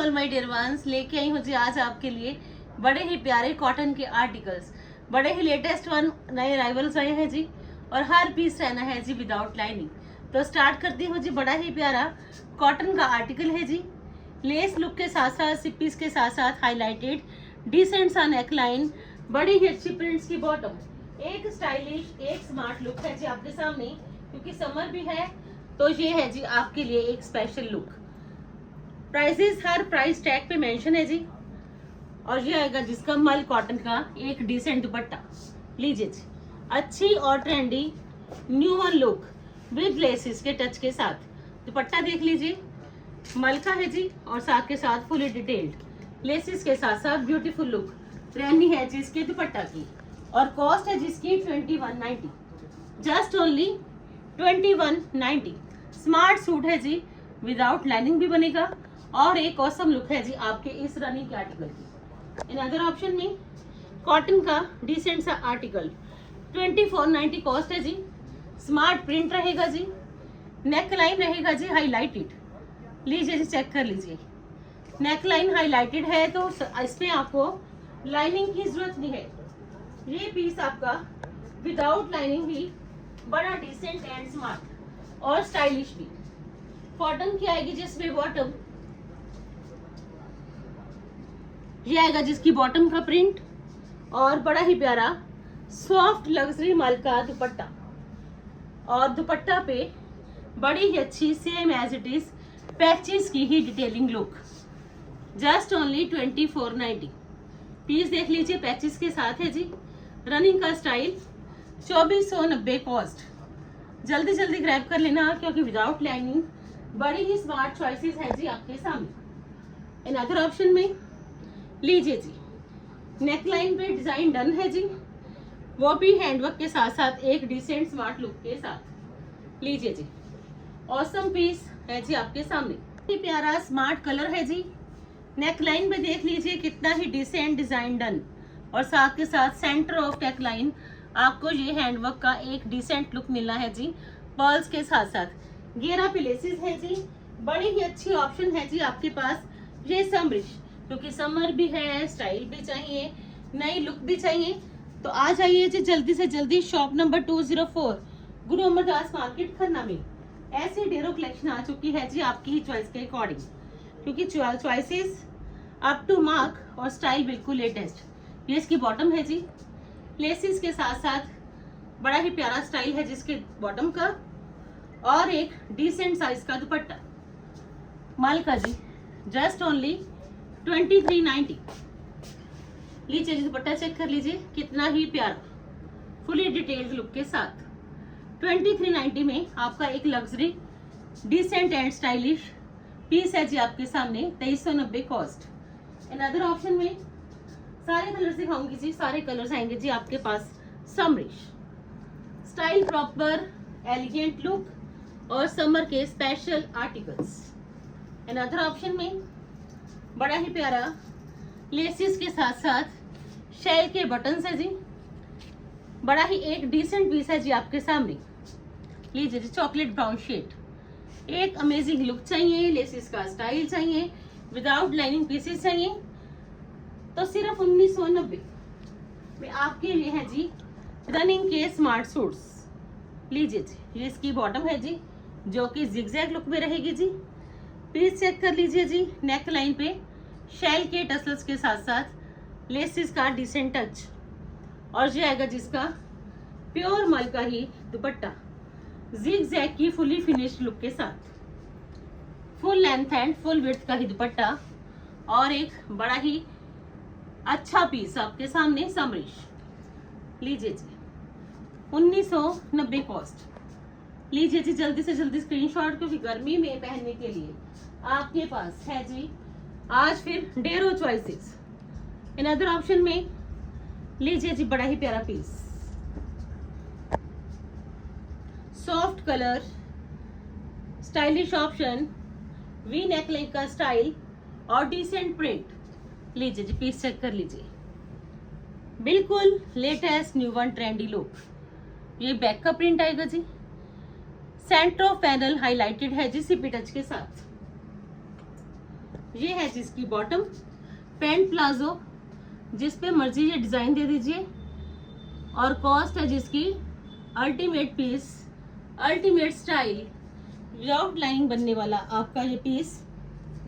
All my dear ones, लेके आई हूँ जी आज आपके लिए बड़े ही प्यारे कॉटन के आर्टिकल्स, बड़े ही लेटेस्ट वन नए अराइवल्स आए हैं जी। और हर पीस रहना है जी विदाउट लाइनिंग। तो स्टार्ट करती हूँ जी। बड़ा ही प्यारा कॉटन का आर्टिकल है जी। लेस लुक के साथ साथ सिप्पीस के साथ साथ हाईलाइटेड डिसेंट सा नेक लाइन, बड़ी ही अच्छी प्रिंट्स की बॉटम, एक स्टाइलिश एक स्मार्ट लुक है जी आपके सामने। क्योंकि समर भी है तो ये है जी आपके लिए एक स्पेशल लुक। प्राइसेस हर प्राइस टैग पे मेंशन है जी। और ये आएगा जिसका मल कॉटन का एक डिसेंट दुपट्टा। लीजिए जी, अच्छी और trendy new one look with laces के टच के साथ। दुपट्टा देख लीजिए, मल का है जी और साथ के साथ फुली डिटेल्ड लेसेस के साथ साथ ब्यूटीफुल लुक रहनी है जी इसके दुपट्टा की। और कॉस्ट है जिसकी 2190, जस्ट ओनली 2190। स्मार्ट सूट है जी, विदाउट लाइनिंग भी बनेगा और एक ऑसम लुक है जी आपके इस रनिंग के आर्टिकल की। इन अदर ऑप्शन में कॉटन का डिसेंट सा आर्टिकल 2490 कॉस्ट है जी। स्मार्ट प्रिंट रहेगा जी, नेक लाइन रहेगा जी हाईलाइटेड। लीजिए जी, चेक कर लीजिए, नेक लाइन हाईलाइटेड है तो इसमें आपको लाइनिंग की जरूरत नहीं है। ये पीस आपका विदाउट लाइनिंग भी बड़ा डिसेंट एंड स्मार्ट और स्टाइलिश भी। कॉटन की आएगी जिसमें बॉटम, ये आएगा जिसकी बॉटम का प्रिंट और बड़ा ही प्यारा सॉफ्ट लग्जरी मल का दुपट्टा। और दुपट्टा पे बड़ी ही अच्छी same as it is patches की ही detailing look. Just only 2490। Piece देख लीजिए, पैचेस के साथ है जी। रनिंग का स्टाइल 2490 कॉस्ट। जल्दी जल्दी ग्रैब कर लेना क्योंकि विदाउट लाइनिंग बड़ी ही स्मार्ट चॉइसेस है जी आपके सामने। इन अदर ऑप्शन में लीजिए जी, नेक लाइन पे डिजाइन डन है जी, वो भी हैंडवर्क के साथ साथ एक डिसेंट स्मार्ट लुक के साथ। लीजिए जी, ऑसम पीस है जी आपके सामने। प्यारा स्मार्ट कलर है जी। नेक लाइन पे देख लीजिए कितना ही डिसेंट डिजाइन डन और साथ के साथ सेंटर ऑफ नेक लाइन आपको ये हैंडवर्क का एक डिसेंट लुक मिलना है जी। पर्ल्स के साथ साथ घेरा पे लेसेस है जी। बड़ी ही अच्छी ऑप्शन है जी आपके पास ये समरिश, क्योंकि समर भी है, स्टाइल भी चाहिए, नई लुक भी चाहिए। तो आ जाइए जी जल्दी से जल्दी शॉप नंबर 204 गुरु अमरदास मार्केट खन्ना में। ऐसी ढेरों कलेक्शन आ चुकी है जी आपकी ही चॉइस के अकॉर्डिंग, क्योंकि चॉइसेस अप टू मार्क और स्टाइल बिल्कुल लेटेस्ट। ये इसकी बॉटम है जी, लेसिस के साथ साथ बड़ा ही प्यारा स्टाइल है जिसके बॉटम का और एक डिसेंट साइज का दुपट्टा मल का जी। Just only 2390। लीजिए जी, दुपट्टा चेक कर लीजिए कितना ही प्यारा फुली डिटेल्ड लुक के साथ। 2390 में आपका एक luxury decent and stylish piece है जी आपके सामने। 2390 कॉस्ट। इन अदर ऑप्शन में सारे कलर्स दिखाऊंगी जी, सारे कलर्स आएंगे जी आपके पास summerish style, proper elegant look और समर के स्पेशल आर्टिकल्स। इन अदर ऑप्शन में बड़ा ही प्यारा लेसिस के साथ साथ शेल के बटन्स है जी। बड़ा ही एक डिसेंट पीस है जी आपके सामने। लीजिए जी, चॉकलेट ब्राउन शेड, एक अमेजिंग लुक चाहिए, लेसिस का स्टाइल चाहिए, विदाउट लाइनिंग पीसेस चाहिए तो सिर्फ 1990 में आपके लिए है जी रनिंग के स्मार्ट सूट्स। लीजिए जी, ये इसकी बॉटम है जी जो कि जिगजैग लुक में रहेगी जी। पीस चेक कर लीजिए जी, नेक लाइन पे शेल के टसल्स के साथ साथ लेसिस का डिसेंट टच। और ये आएगा जिसका प्योर मल का ही दुपट्टा जिगजैग की फुली फिनिश्ड लुक के साथ। Full length and full width का ही दुपट्टा और एक बड़ा ही अच्छा पीस आपके सामने समरिश। लीजिए जी, 1990 कॉस्ट। लीजिए जी, जल्दी से जल्दी स्क्रीनशॉट, क्योंकि गर्मी में पहनने के लिए आपके पास है जी आज फिर ढेरों चॉइसेस। इन अदर ऑप्शन में लीजिए जी, बड़ा ही प्यारा piece, soft colour, stylish option, V neckline का स्टाइल और डिसेंट प्रिंट। लीजिए जी, पीस चेक कर लीजिए, बिल्कुल latest new one trendy look. ये बैक का प्रिंट आएगा जी, सेंटर ऑफ पैनल हाईलाइटेड है जी सिपी टच के साथ। ये है जिसकी बॉटम, पैंट प्लाजो, जिस पे मर्जी ये डिजाइन दे दीजिए। और कॉस्ट है जिसकी ultimate piece, ultimate style without lining बनने वाला आपका ये पीस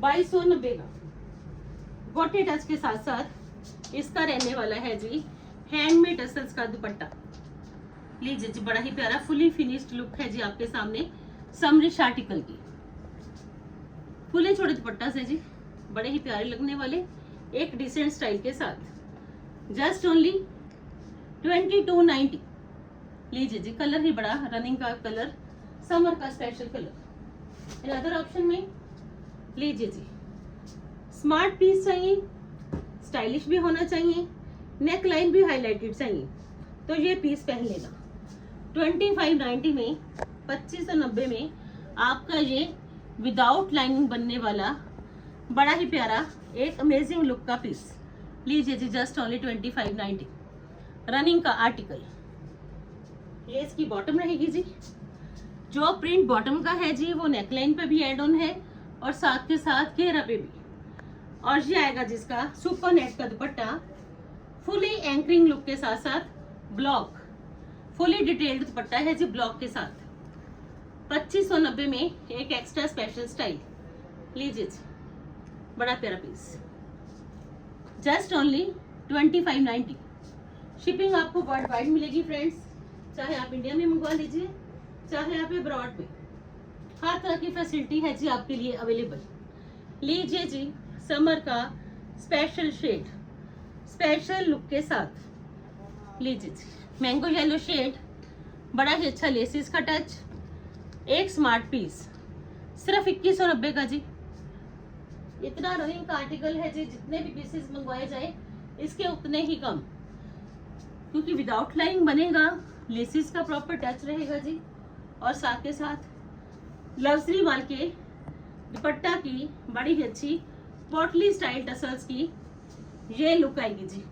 2290 का। गोटे टच के साथ साथ इसका रहने वाला है जी हैंडमेड टसल्स का दुपट्टा। लीजिए जी, बड़ा ही प्यारा फुली फिनिश्ड लुक है जी आपके सामने समरिश आर्टिकल की। फुले छोटे दुपट्टा से जी बड़े ही प्यारे लगने वाले एक डिसेंट स्टाइल के साथ जस्ट ओनली 2290। लीजिए जी, कलर ही बड़ा रनिंग का कलर, समर का स्पेशल कलर। अदर ऑप्शन में लीजिए जी, स्मार्ट पीस चाहिए, स्टाइलिश भी होना चाहिए, नेक लाइन भी हाईलाइटेड चाहिए, तो ये पीस पहन लेना। 2590 में, 2590 में आपका ये विदाउट लाइनिंग बनने वाला बड़ा ही प्यारा एक अमेजिंग लुक का पीस। लीजिए जी, जस्ट ओनली 2590 रनिंग का आर्टिकल। ये इसकी बॉटम रहेगी जी। जो प्रिंट बॉटम का है जी वो नेकलाइन पे भी एड ऑन है और साथ के साथ घेरा पे भी। और ये आएगा जिसका सुपर नेट का दुपट्टा, फुली एंकरिंग लुक के साथ साथ ब्लॉक, फुली डिटेल्ड दुपट्टा है जी ब्लॉक के साथ। 2590 में एक एक्स्ट्रा स्पेशल स्टाइल। लीजिए जी, बड़ा प्यारा पीस, जस्ट ओनली 2590। शिपिंग आपको वर्ल्ड वाइड मिलेगी फ्रेंड्स, चाहे आप इंडिया में मंगवा लीजिए चाहे आप अब्रॉड में, हर तरह की फैसिलिटी है जी आपके लिए अवेलेबल। लीजिए जी, समर का स्पेशल शेड, स्पेशल लुक के साथ। लीजिए जी, मैंगो येलो शेड, बड़ा ही अच्छा लेसिस का टच, एक स्मार्ट पीस, सिर्फ 2190 का जी। इतना रनिंग का आर्टिकल है जी, जितने भी पीसेस मंगवाए जाए इसके उतने ही कम, क्योंकि विदाउट लाइनिंग बनेगा, लेसिस का प्रॉपर टच रहेगा जी, और साथ के साथ लग्जरी माल के दुपट्टा की बड़ी ही अच्छी पोटली स्टाइल टसल्स की ये लुक आएगी जी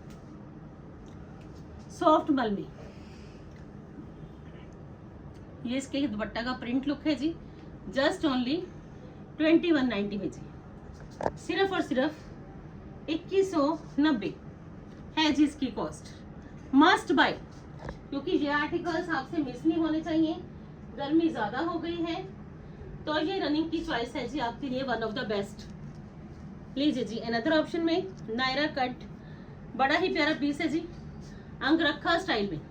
सॉफ्ट मल में। ये इसके दुपट्टा का प्रिंट लुक है जी, जस्ट ओनली 2190 में जी। सिर्फ और सिर्फ 2190 है जी इसकी कॉस्ट। मस्ट बाय, क्योंकि ये आर्टिकल्स आपसे मिस नहीं होने चाहिए। गर्मी ज्यादा हो गई है तो ये रनिंग की चॉइस है जी आपके लिए वन ऑफ द बेस्ट। लीजिए जी, अनदर ऑप्शन में नायरा कट, बड़ा ही प्यारा पीस है जी अंगरखा स्टाइल में,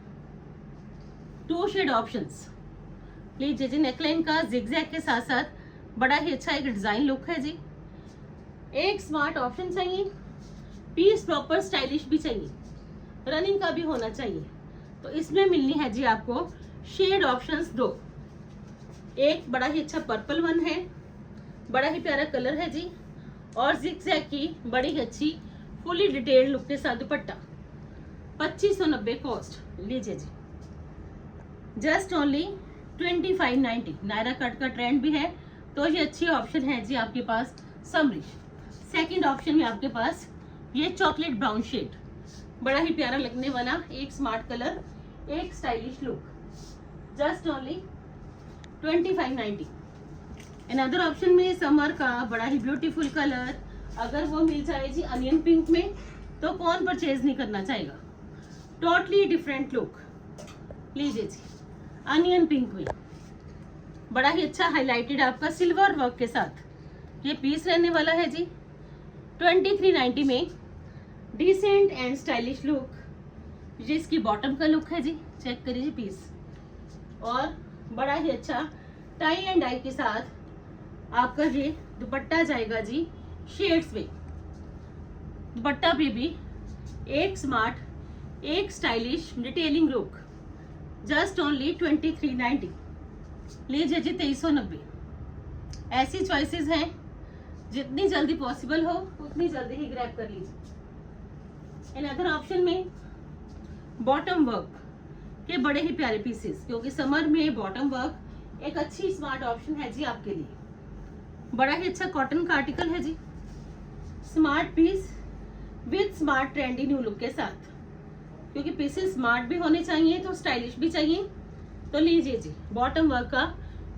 2 शेड ऑप्शंस। लीजिए जी, नेकलाइन का जिगजैग के साथ साथ बड़ा ही अच्छा एक डिजाइन लुक है जी। एक स्मार्ट ऑप्शन चाहिए, पीस प्रॉपर स्टाइलिश भी चाहिए, रनिंग का भी होना चाहिए, तो इसमें मिलनी है जी आपको शेड ऑप्शंस 2। एक बड़ा ही अच्छा पर्पल वन है, बड़ा ही प्यारा कलर है जी, और जिगजैग की बड़ी ही अच्छी फुली डिटेल्ड लुक के साथ दुपट्टा। 2590 कॉस्ट। लीजिए जी, जस्ट ओनली 2590। नायरा कट का ट्रेंड भी है तो ये अच्छी ऑप्शन है जी आपके पास समरिश। सेकंड ऑप्शन में आपके पास ये चॉकलेट ब्राउन शेड, बड़ा ही प्यारा लगने वाला एक स्मार्ट कलर, एक stylish look, just only 2590। Another option में समर का बड़ा ही ब्यूटीफुल कलर, अगर वो मिल जाए जी अनियन पिंक में तो कौन परचेज नहीं करना चाहेगा। Totally different look. लीजिए जी, अनियन पिंक में बड़ा ही अच्छा हाईलाइटेड आपका सिल्वर वर्क के साथ ये पीस रहने वाला है जी 2390 में। डिसेंट एंड स्टाइलिश लुक, ये इसकी बॉटम का लुक है जी, चेक करिए पीस, और बड़ा ही अच्छा टाई एंड डाई के साथ आपका ये दुपट्टा जाएगा जी शेड्स में। दुपट्टा पे भी एक स्मार्ट, एक stylish detailing look, just only 2390। लीजिए जी 2390। ऐसी चॉइसेस हैं, जितनी जल्दी पॉसिबल हो उतनी जल्दी ही ग्रैब कर लीजिए। अनदर ऑप्शन में बॉटम वर्क के बड़े ही प्यारे पीसेस, क्योंकि समर में बॉटम वर्क एक अच्छी स्मार्ट ऑप्शन है जी आपके लिए। बड़ा ही अच्छा कॉटन का आर्टिकल है जी, smart piece with smart trendy new look के साथ, क्योंकि पीसेस स्मार्ट भी होने चाहिए तो स्टाइलिश भी चाहिए। तो लीजिए जी, बॉटम वर्क का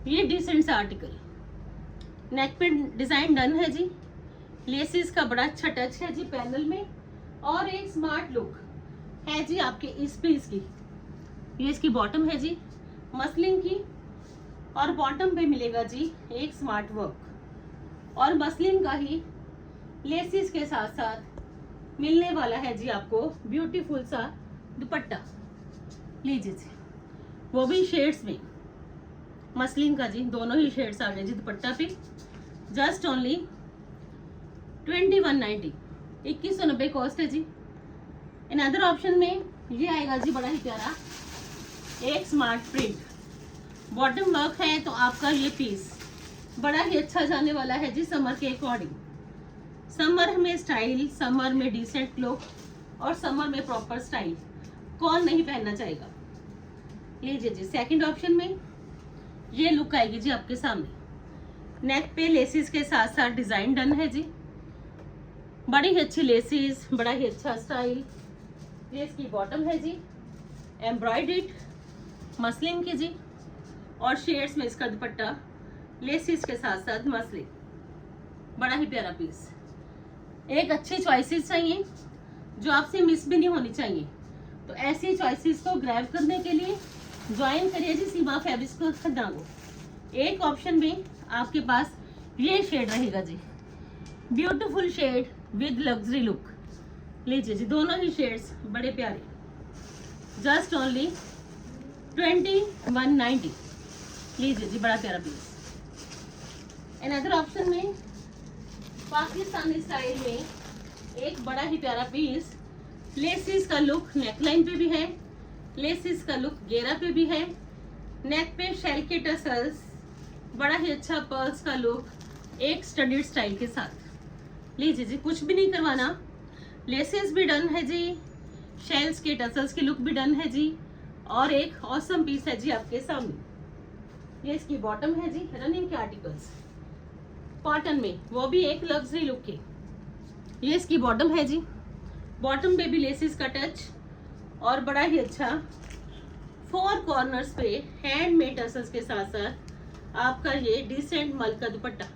ये डिसेंट सा आर्टिकल, नेक पे डिजाइन डन है जी, लेसिस का बड़ा अच्छा टच है जी पैनल में, और एक स्मार्ट लुक है जी आपके इस पीस की। ये इसकी बॉटम है जी मसलिन की, और बॉटम पे मिलेगा जी एक स्मार्ट वर्क, और मसलिन का ही लेसिस के साथ साथ मिलने वाला है जी आपको ब्यूटीफुल सा दुपट्टा। लीजिए जी, वो भी शेड्स में, मसलिन का जी दोनों ही शेड्स आ गए जी दुपट्टा पे। जस्ट ओनली 2190, 2190 कॉस्ट है जी। इन अदर ऑप्शन में ये आएगा जी बड़ा ही प्यारा एक स्मार्ट प्रिंट, बॉटम वर्क है, तो आपका ये पीस बड़ा ही अच्छा जाने वाला है जी समर के अकॉर्डिंग। समर में स्टाइल, समर में डिसेंट लुक, और समर में प्रॉपर स्टाइल, कौन नहीं पहनना चाहेगा। लीजिए जी, सेकंड ऑप्शन में ये लुक आएगी जी आपके सामने। नेक पे लेसिस के साथ साथ डिजाइन डन है जी, बड़ी ही अच्छी लेसिस, बड़ा ही अच्छा स्टाइल। ये इसकी बॉटम है जी एम्ब्रॉयडर्ड मसलिन की जी, और शेड्स में इसका दुपट्टा लेसिस के साथ साथ मसलिन, बड़ा ही प्यारा पीस। एक अच्छी चॉइसेस चाहिए जो आपसे मिस भी नहीं होनी चाहिए, तो ऐसी चॉइसेस को ग्रैब करने के लिए ज्वाइन करिए जी सीमा फैब्रिक्स को खरीदना को। एक ऑप्शन में आपके पास ये शेड रहेगा जी, beautiful shade with luxury look. लीजिए जी, दोनों ही शेड्स बड़े प्यारे, जस्ट ओनली 2190। लीजिए जी, बड़ा प्यारा पीस। अनदर ऑप्शन में पाकिस्तानी स्टाइल में एक बड़ा ही प्यारा पीस, लेसिस का लुक नेकलाइन पे भी है, लेसिस का लुक घेरा पे भी है, नेक पे शेल के टसल्स, बड़ा ही अच्छा पर्ल्स का लुक एक स्टडीड स्टाइल के साथ। लीजिए जी, कुछ भी नहीं करवाना, लेसिस भी डन है जी, शेल्स के टसल्स की लुक भी डन है जी, और एक ऑसम पीस है जी आपके सामने। ये इसकी बॉटम है जी, रनिंग के आर्टिकल्स कॉटन में, वो भी एक लग्जरी लुक के। ये इसकी बॉटम है जी, बॉटम पे भी लेसिस का टच, और बड़ा ही अच्छा 4 कॉर्नर्स पे हैंडमेड टसल्स के साथ साथ आपका ये डिसेंट मल का दुपट्टा।